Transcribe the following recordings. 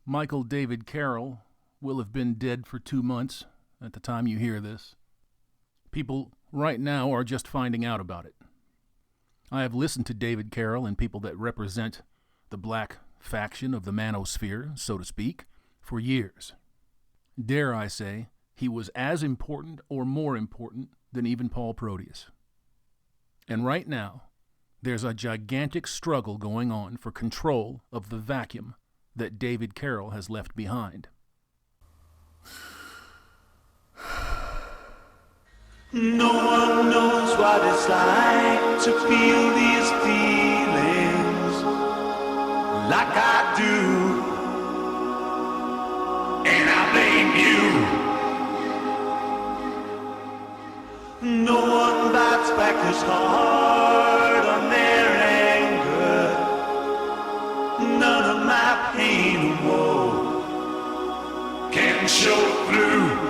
Michael David Carroll will have been dead for 2 months at the time you hear this. People right now are just finding out about it. I have listened to David Carroll and people that represent the black faction of the manosphere, so to speak, for years. Dare I say, he was as important or more important than even Paul Proteus. And right now, there's a gigantic struggle going on for control of the vacuum that David Carroll has left behind. No one knows what it's like to feel these feelings like I do, and I blame you. No one bites back as hard on their anger. None of my pain and woe can show through.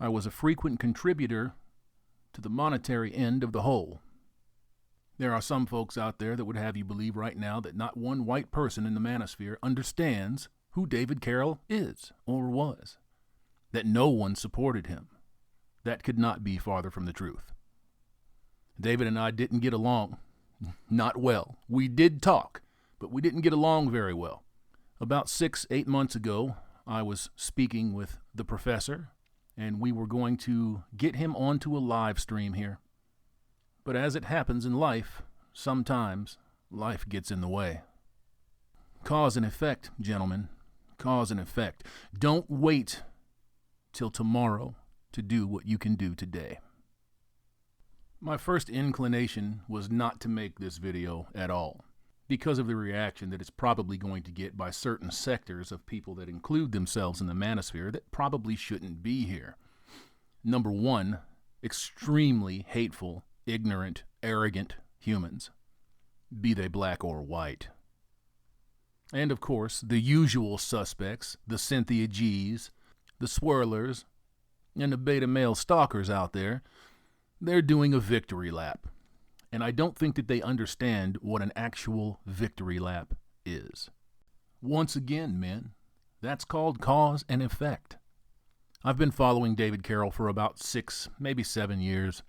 I was a frequent contributor to the monetary end of the whole. There are some folks out there that would have you believe right now that not one white person in the manosphere understands who David Carroll is or was, that no one supported him. That could not be farther from the truth. David and I didn't get along, not well. We did talk, but we didn't get along very well. About 6-8 months ago, I was speaking with the professor, and we were going to get him onto a live stream here. But as it happens in life, sometimes life gets in the way. Cause and effect, gentlemen. Cause and effect. Don't wait till tomorrow to do what you can do today. My first inclination was not to make this video at all, because of the reaction that it's probably going to get by certain sectors of people that include themselves in the manosphere that probably shouldn't be here. Number one, extremely hateful, ignorant, arrogant humans, be they black or white. And of course, the usual suspects, the Cynthia G's, the swirlers, and the beta male stalkers out there, they're doing a victory lap. And I don't think that they understand what an actual victory lap is. Once again, men, that's called cause and effect. I've been following David Carroll for about 6, maybe 7 years,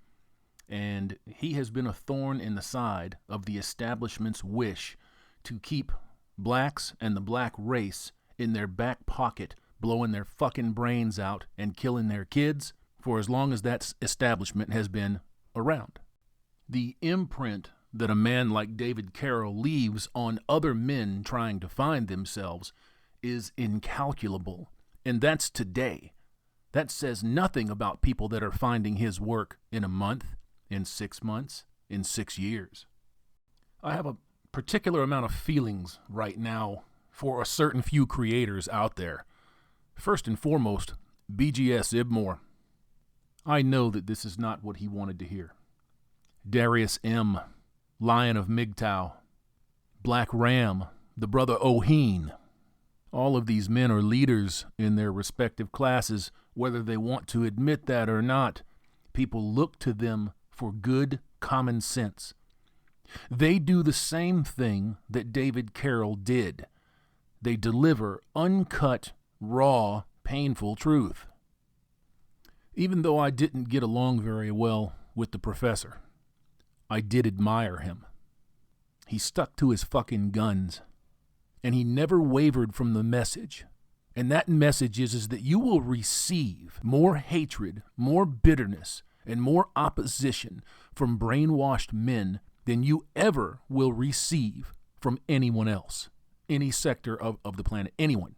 and he has been a thorn in the side of the establishment's wish to keep blacks and the black race in their back pocket, blowing their fucking brains out and killing their kids for as long as that establishment has been around. The imprint that a man like David Carroll leaves on other men trying to find themselves is incalculable, and that's today. That says nothing about people that are finding his work in a month, in 6 months, in 6 years. I have a particular amount of feelings right now for a certain few creators out there. First and foremost, BGS Ibmore. I know that this is not what he wanted to hear. Darius M., Lion of MGTOW, Black Ram, the brother Oheen. All of these men are leaders in their respective classes, whether they want to admit that or not. People look to them for good common sense. They do the same thing that David Carroll did. They deliver uncut, raw, painful truth. Even though I didn't get along very well with the professor, I did admire him. He stuck to his fucking guns, and he never wavered from the message. And that message is that you will receive more hatred, more bitterness, and more opposition from brainwashed men than you ever will receive from anyone else, any sector of the planet, anyone.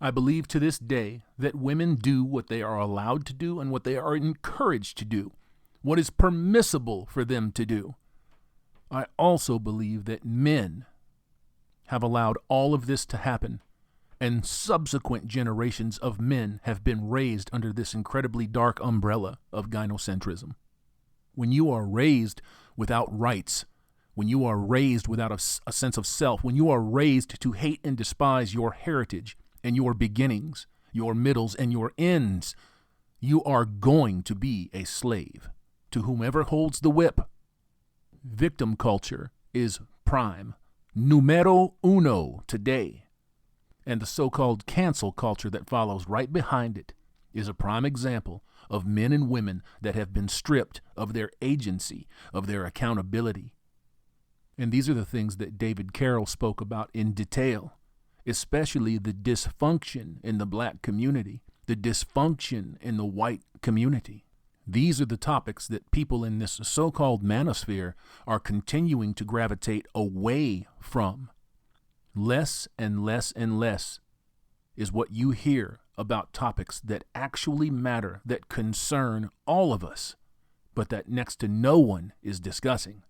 I believe to this day that women do what they are allowed to do and what they are encouraged to do, what is permissible for them to do. I also believe that men have allowed all of this to happen, and subsequent generations of men have been raised under this incredibly dark umbrella of gynocentrism. When you are raised without rights, when you are raised without a sense of self, when you are raised to hate and despise your heritage and your beginnings, your middles and your ends, you are going to be a slave to whomever holds the whip. Victim culture is prime, numero uno today. And the so-called cancel culture that follows right behind it is a prime example of men and women that have been stripped of their agency, of their accountability. And these are the things that David Carroll spoke about in detail, especially the dysfunction in the black community, the dysfunction in the white community. These are the topics that people in this so-called manosphere are continuing to gravitate away from. Less and less and less is what you hear about topics that actually matter, that concern all of us, but that next to no one is discussing.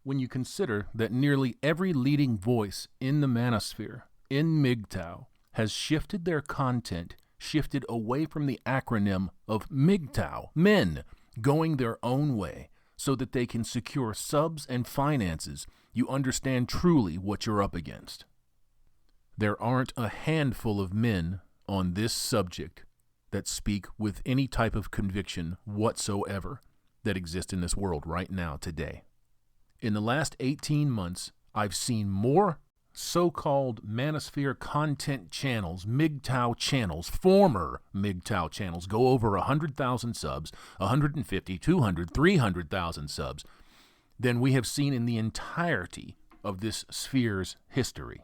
When you consider that nearly every leading voice in the manosphere, in MGTOW, has shifted their content, shifted away from the acronym of MGTOW, men, going their own way, so that they can secure subs and finances, you understand truly what you're up against. There aren't a handful of men on this subject that speak with any type of conviction whatsoever that exist in this world right now today. In the last 18 months, I've seen more so-called manosphere content channels, MGTOW channels, former MGTOW channels, go over 100,000 subs, 150, 200, 300,000 subs, than we have seen in the entirety of this sphere's history.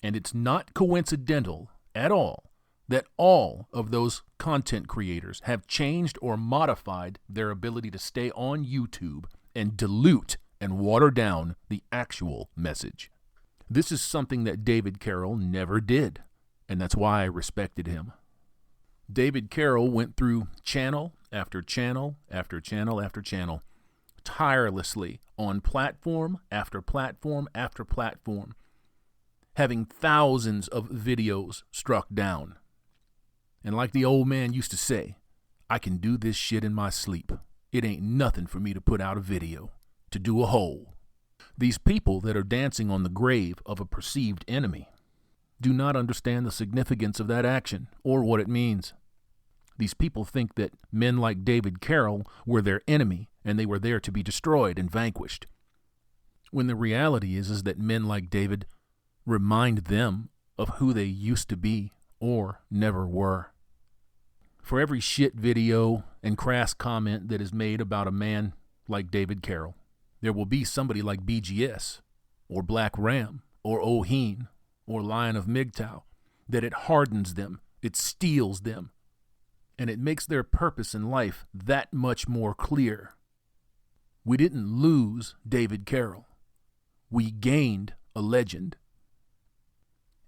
And it's not coincidental at all that all of those content creators have changed or modified their ability to stay on YouTube and dilute and water down the actual message. This is something that David Carroll never did, and that's why I respected him. David Carroll went through channel after channel after channel after channel, tirelessly on platform after platform after platform, having thousands of videos struck down. And like the old man used to say, I can do this shit in my sleep. It ain't nothing for me to put out a video, to do a hole. These people that are dancing on the grave of a perceived enemy do not understand the significance of that action or what it means. These people think that men like David Carroll were their enemy and they were there to be destroyed and vanquished. When the reality is that men like David remind them of who they used to be or never were. For every shit video and crass comment that is made about a man like David Carroll, there will be somebody like BGS or Black Ram or Oheen or Lion of MGTOW that it hardens them, it steels them, and it makes their purpose in life that much more clear. We didn't lose David Carroll. We gained a legend.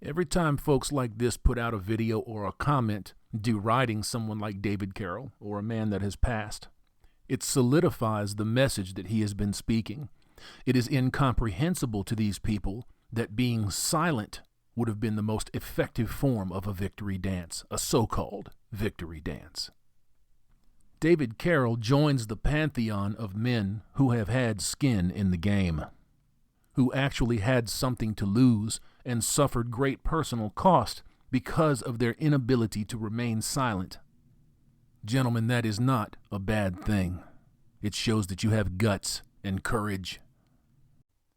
Every time folks like this put out a video or a comment deriding someone like David Carroll or a man that has passed, it solidifies the message that he has been speaking. It is incomprehensible to these people that being silent would have been the most effective form of a victory dance, a so-called victory dance. David Carroll joins the pantheon of men who have had skin in the game, who actually had something to lose and suffered great personal cost because of their inability to remain silent. Gentlemen, that is not a bad thing. It shows that you have guts and courage.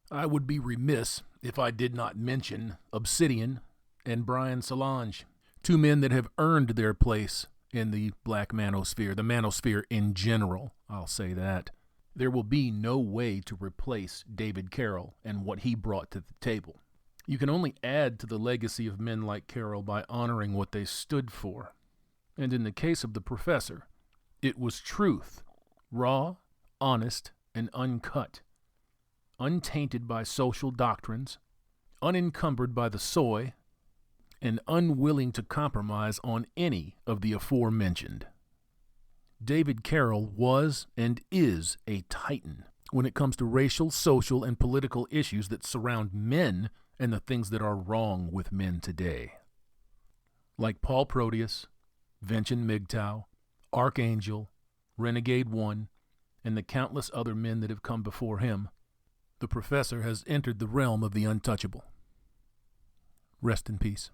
I would be remiss if I did not mention Obsidian and Brian Solange, two men that have earned their place in the black manosphere, the manosphere in general, I'll say that. There will be no way to replace David Carroll and what he brought to the table. You can only add to the legacy of men like Carroll by honoring what they stood for. And in the case of the professor, it was truth, raw, honest, and uncut, untainted by social doctrines, unencumbered by the soy, and unwilling to compromise on any of the aforementioned. David Carroll was and is a titan when it comes to racial, social, and political issues that surround men and the things that are wrong with men today. Like Paul Proteus, Vincent MGTOW, Archangel, Renegade One, and the countless other men that have come before him, the professor has entered the realm of the untouchable. Rest in peace.